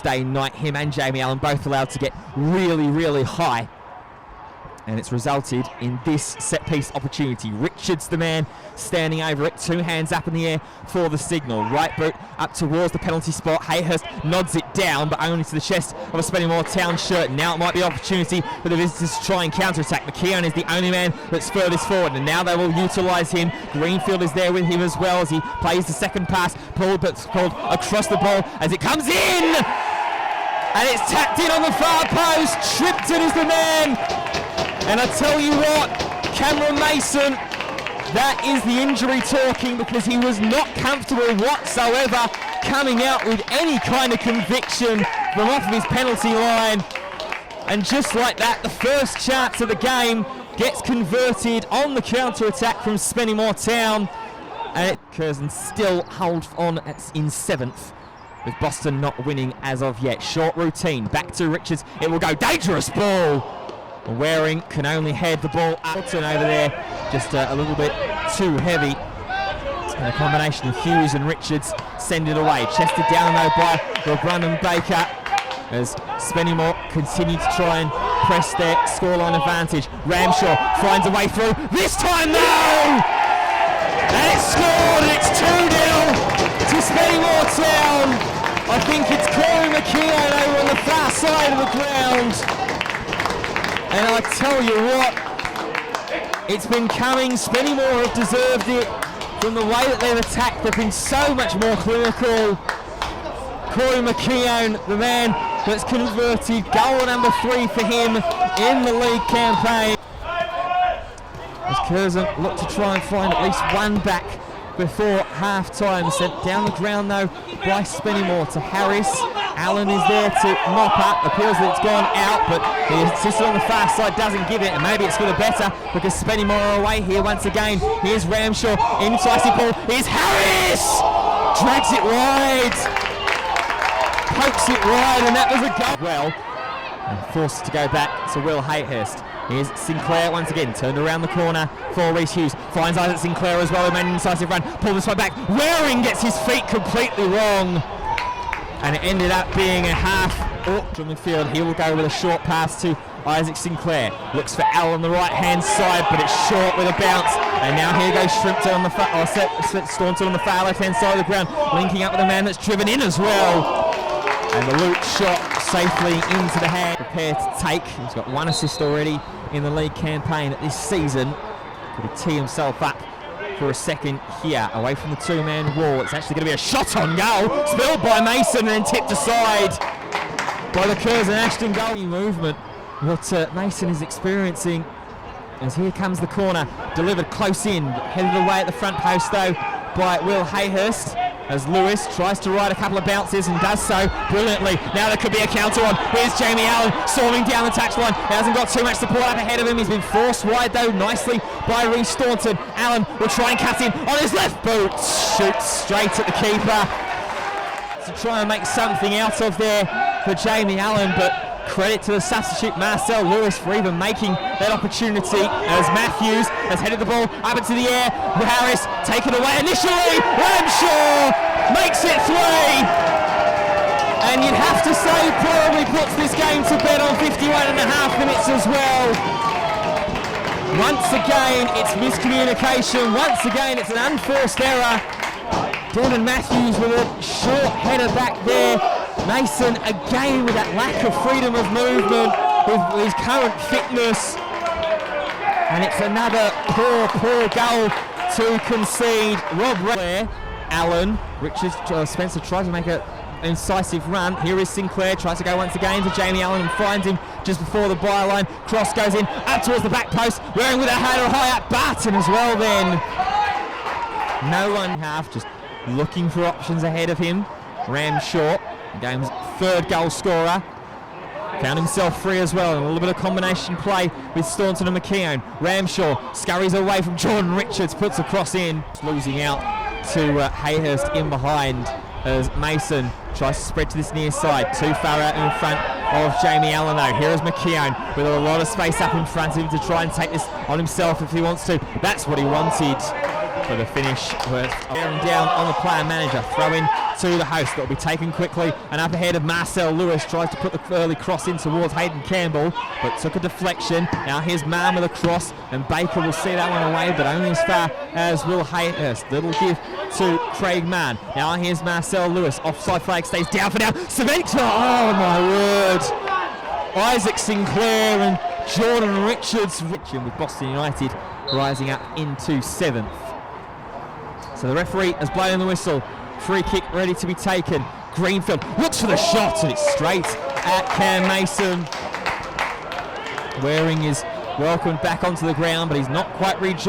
Day night, him and Jamie Allen both allowed to get really high, and it's resulted in this set-piece opportunity. Richards, the man, standing over it, 2 hands up in the air for the signal. Right boot up towards the penalty spot. Hayhurst nods it down, but only to the chest of a Spennymoor Town shirt. Now it might be an opportunity for the visitors to try and counter-attack. McKeown is the only man that's furthest forward, and now they will utilise him. Greenfield is there with him as well as he plays the second pass, pulled across the ball as it comes in! And it's tapped in on the far post. Tripton is the man. And I tell you what, Cameron Mason, that is the injury talking, because he was not comfortable whatsoever coming out with any kind of conviction from off of his penalty line. And just like that, the first chance of the game gets converted on the counter-attack from Spennymoor Town. And Curzon still hold on in 7th. With Boston not winning as of yet. Short routine, back to Richards, it will go, dangerous ball! Waring can only head the ball out and over there, just a little bit too heavy. And a combination of Hughes and Richards send it away. Chested down though by Robrun and Baker, as Spennymoor continue to try and press their scoreline advantage. Ramshaw finds a way through, this time no! And it's scored, and it's 2-0 to Spennymoor Town. I think it's Corey McKeown over on the far side of the ground. And I tell you what, it's been coming. Spennymoor have deserved it from the way that they've attacked. They've been so much more clinical. Corey McKeown, the man that's converted goal number 3 for him in the league campaign. As Curzon look to try and find at least one back before half-time. Sent down the ground though by Spennymoor to Harris. Allen is there to mop up, appears that it's gone out, but the assist on the far side doesn't give it, and maybe it's for the better, because Spennymoor are away here once again. Here's Ramshaw, incisive ball, here's Harris! Drags it wide, pokes it wide, and that was a goal. Well, and forced to go back to Will Hayhurst. Here's Sinclair once again, turned around the corner for Reece Hughes. Finds Isaac Sinclair as well, who made an incisive run. Pull this one back. Waring gets his feet completely wrong. And it ended up being a half from midfield. He will go with a short pass to Isaac Sinclair. Looks for Al on the right-hand side, but it's short with a bounce. And now here goes Staunton on the far left-hand side of the ground, linking up with a man that's driven in as well. And the loop shot safely into the hand. Prepared to take. He's got 1 assist already in the league campaign this season. Could he tee himself up for a second here, away from the 2-man wall. It's actually going to be a shot on goal, spilled by Mason and then tipped aside by the Curzon Ashton goal. Movement, what Mason is experiencing, as here comes the corner, delivered close in, headed away at the front post though by Will Hayhurst, as Lewis tries to ride a couple of bounces and does so brilliantly. Now there could be a counter on. Here's Jamie Allen storming down the touchline. He hasn't got too much support up ahead of him. He's been forced wide though nicely by Reece Staunton. Allen will try and cut in on his left boot. Shoots straight at the keeper to try and make something out of there for Jamie Allen, but credit to the substitute Marcel Lewis for even making that opportunity, as Matthews has headed the ball up into the air. Harris taken away initially. Ramshaw makes it 3. And you'd have to say probably puts this game to bed on 51.5 minutes as well. Once again it's miscommunication. Once again it's an unforced error. Devon Matthews with a short header back there. Mason again with that lack of freedom of movement with his current fitness, and it's another poor goal to concede. Rob Blair, Allen, Richards, Spencer tries to make an incisive run. Here is Sinclair, tries to go once again to Jamie Allen and finds him just before the byline. Cross goes in up towards the back post. Waring with a header high up. Barton as well then. No one half, just looking for options ahead of him. Ramshaw, the game's 3rd goal scorer, found himself free as well, and a little bit of combination play with Staunton and McKeown. Ramshaw scurries away from Jordan Richards, puts a cross in, losing out to Hayhurst in behind, as Mason tries to spread to this near side, too far out in front of Jamie Allen though. Here is McKeown with a lot of space up in front of him to try and take this on himself if he wants to. That's what he wanted. for the finish. Bearing down on the player manager, throw in to the host. That will be taken quickly, and up ahead of Marcel Lewis, tries to put the early cross in towards Hayden Campbell, but took a deflection. Now here's Mann with a cross, and Baker will see that one away, but only as far as Will Hayhurst. Little give to Craig Mann. Now here's Marcel Lewis, offside flag stays down for now. Cemento, oh my word! Isaac Sinclair and Jordan Richards with Boston United rising up into 7th. So the referee has blown the whistle. Free kick ready to be taken. Greenfield looks for the shot, and it's straight at Cam Mason. Waring is welcomed back onto the ground, but he's not quite rejoined.